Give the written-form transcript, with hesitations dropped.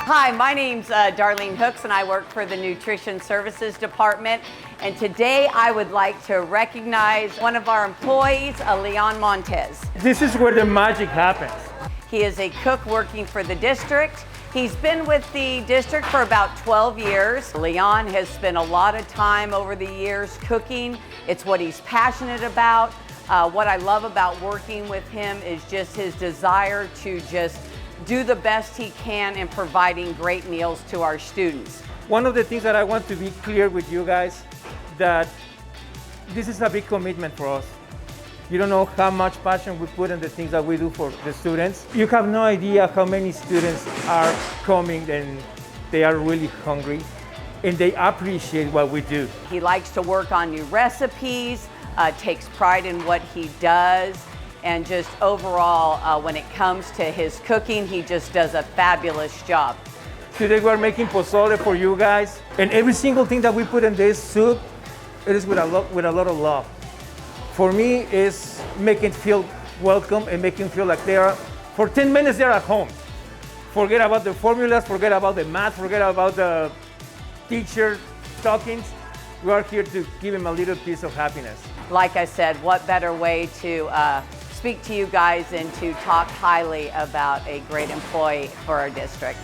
Hi, my name's Darlene Hooks and I work for the Nutrition Services Department. And today I would like to recognize one of our employees, Leon Montes. This is where the magic happens. He is a cook working for the district. He's been with the district for about 12 years. Leon has spent a lot of time over the years cooking. It's what he's passionate about. What I love about working with him is just his desire to just do the best he can in providing great meals to our students. One of the things that I want to be clear with you guys, that this is a big commitment for us. You don't know how much passion we put in the things that we do for the students. You have no idea how many students are coming and they are really hungry and they appreciate what we do. He likes to work on new recipes, takes pride in what he does, and just overall, when it comes to his cooking, he just does a fabulous job. Today we're making pozole for you guys, and every single thing that we put in this soup, it is with a lot of love. For me, it's making feel welcome and making feel like they are, for 10 minutes, they're at home. Forget about the formulas, forget about the math, forget about the teacher talkings. We are here to give them a little piece of happiness. Like I said, what better way to speak to you guys and to talk highly about a great employee for our district.